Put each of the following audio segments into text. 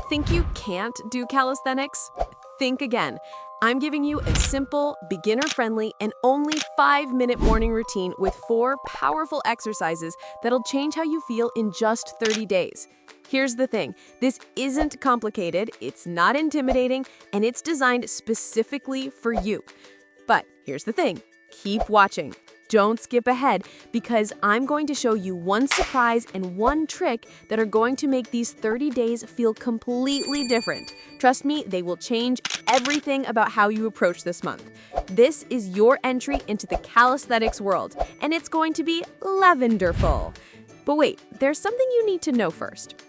Think you can't do calisthenics? Think again. I'm giving you a simple, beginner-friendly, and only 5-minute morning routine with 4 powerful exercises that'll change how you feel in just 30 days. Here's the thing, this isn't complicated, it's not intimidating, and it's designed specifically for you. But here's the thing, keep watching. Don't skip ahead, because I'm going to show you one surprise and one trick that are going to make these 30 days feel completely different. Trust me, they will change everything about how you approach this month. This is your entry into the calisthenics world, and it's going to be lavenderful. But wait, there's something you need to know first.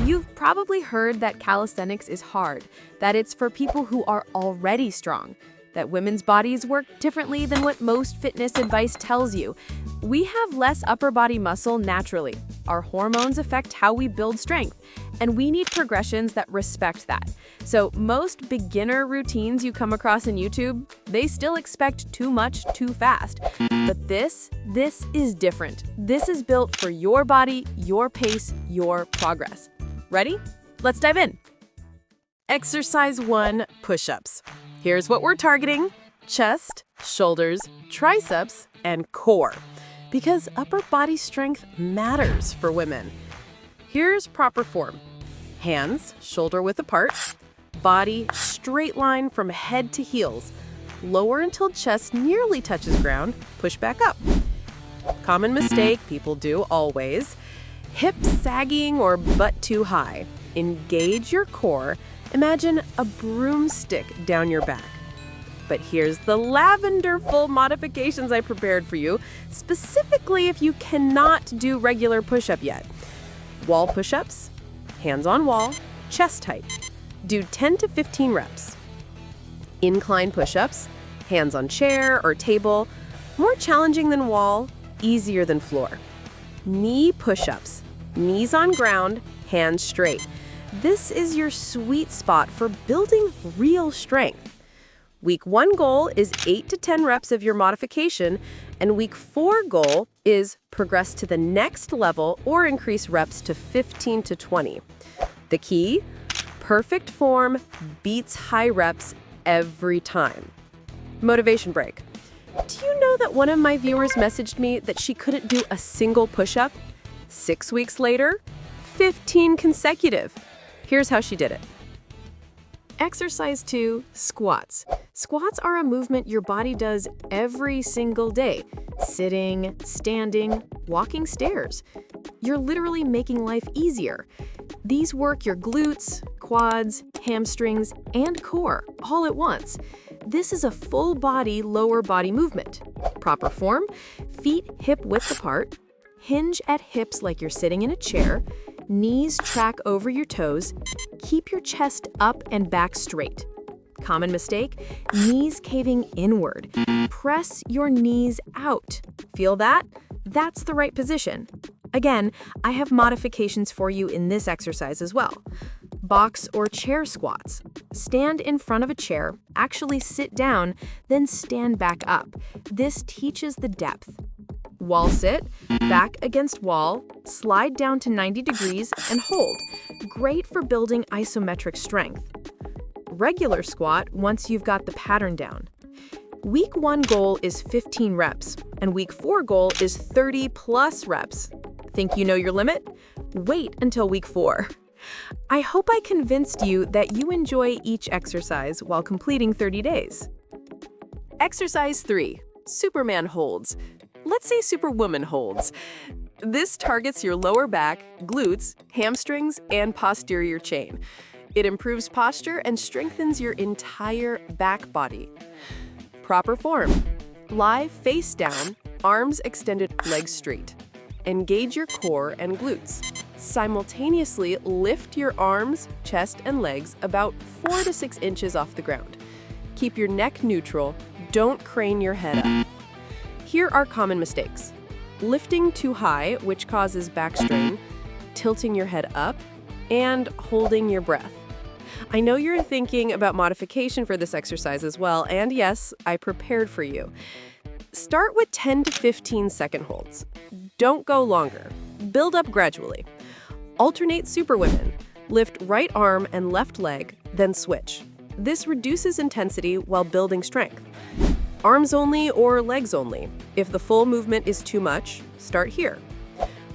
You've probably heard that calisthenics is hard, that it's for people who are already strong, that women's bodies work differently than what most fitness advice tells you. We have less upper body muscle naturally. Our hormones affect how we build strength, and we need progressions that respect that. So most beginner routines you come across on YouTube, they still expect too much too fast. But this is different. This is built for your body, your pace, your progress. Ready? Let's dive in. Exercise 1, push-ups. Here's what we're targeting: chest, shoulders, triceps, and core. Because upper body strength matters for women. Here's proper form. Hands shoulder-width apart, body straight line from head to heels. Lower until chest nearly touches ground, push back up. Common mistake people do always. Hips sagging or butt too high. Engage your core. Imagine a broomstick down your back. But here's the lavenderful modifications I prepared for you, specifically if you cannot do regular push-up yet. Wall push-ups, hands on wall, chest height. Do 10 to 15 reps. Incline push-ups, hands on chair or table, more challenging than wall, easier than floor. Knee push-ups, knees on ground, hands straight. This is your sweet spot for building real strength. Week 1 goal is 8 to 10 reps of your modification, and week 4 goal is progress to the next level or increase reps to 15 to 20. The key? Perfect form beats high reps every time. Motivation break. Do you know that one of my viewers messaged me that she couldn't do a single push-up? 6 weeks later, 15 consecutive. Here's how she did it. Exercise 2, squats. Squats are a movement your body does every single day. Sitting, standing, walking stairs. You're literally making life easier. These work your glutes, quads, hamstrings, and core all at once. This is a full body, lower body movement. Proper form, feet hip-width apart, hinge at hips like you're sitting in a chair, knees track over your toes, keep your chest up and back straight. Common mistake, knees caving inward. Press your knees out. Feel that? That's the right position. Again, I have modifications for you in this exercise as well. Box or chair squats. Stand in front of a chair, actually sit down, then stand back up. This teaches the depth. Wall sit, back against wall, slide down to 90 degrees and hold. Great for building isometric strength. Regular squat once you've got the pattern down. Week 1 goal is 15 reps, and week 4 goal is 30 plus reps. Think you know your limit? Wait until week 4. I hope I convinced you that you enjoy each exercise while completing 30 days. Exercise 3, Superman holds. Let's say Superwoman holds. This targets your lower back, glutes, hamstrings, and posterior chain. It improves posture and strengthens your entire back body. Proper form. Lie face down, arms extended, legs straight. Engage your core and glutes. Simultaneously lift your arms, chest, and legs about 4 to 6 inches off the ground. Keep your neck neutral. Don't crane your head up. Here are common mistakes. Lifting too high, which causes back strain, tilting your head up, and holding your breath. I know you're thinking about modification for this exercise as well, and yes, I prepared for you. Start with 10 to 15 second holds. Don't go longer. Build up gradually. Alternate Superwomen. Lift right arm and left leg, then switch. This reduces intensity while building strength. Arms only or legs only. If the full movement is too much, start here.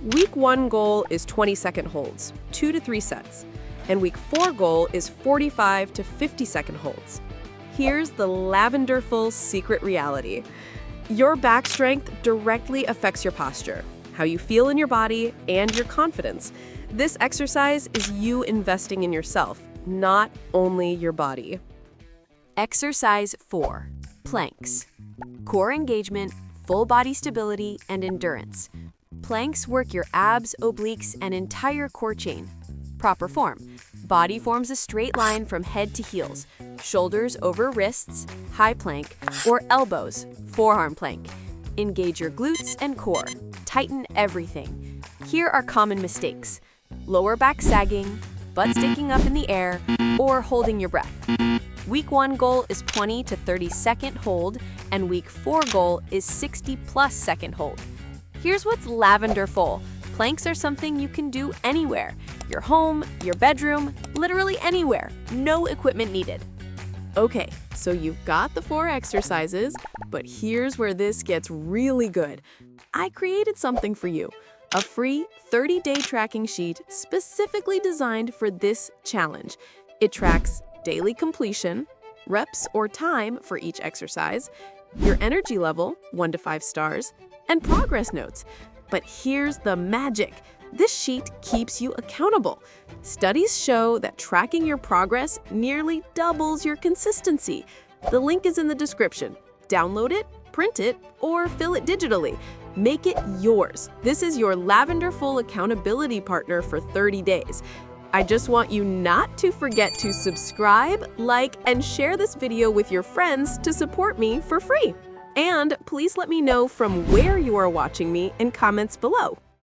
Week 1 goal is 20-second holds, 2 to 3 sets. And week 4 goal is 45 to 50-second holds. Here's the lavenderful secret reality. Your back strength directly affects your posture, how you feel in your body, and your confidence. This exercise is you investing in yourself, not only your body. Exercise 4. Planks. Core engagement, full body stability, and endurance. Planks work your abs, obliques, and entire core chain. Proper form. Body forms a straight line from head to heels, shoulders over wrists, high plank, or elbows, forearm plank. Engage your glutes and core. Tighten everything. Here are common mistakes: lower back sagging, butt sticking up in the air, or holding your breath. Week 1 goal is 20 to 30-second hold, and week 4 goal is 60+ second hold. Here's what's lavenderful. Planks are something you can do anywhere. Your home, your bedroom, literally anywhere. No equipment needed. Okay, so you've got the 4 exercises, but here's where this gets really good. I created something for you. A free 30-day tracking sheet specifically designed for this challenge. It tracks daily completion, reps or time for each exercise, your energy level, 1 to 5 stars, and progress notes. But here's the magic. This sheet keeps you accountable. Studies show that tracking your progress nearly doubles your consistency. The link is in the description. Download it, print it, or fill it digitally. Make it yours. This is your lavenderful accountability partner for 30 days. I just want you not to forget to subscribe, like, and share this video with your friends to support me for free. And please let me know from where you are watching me in comments below.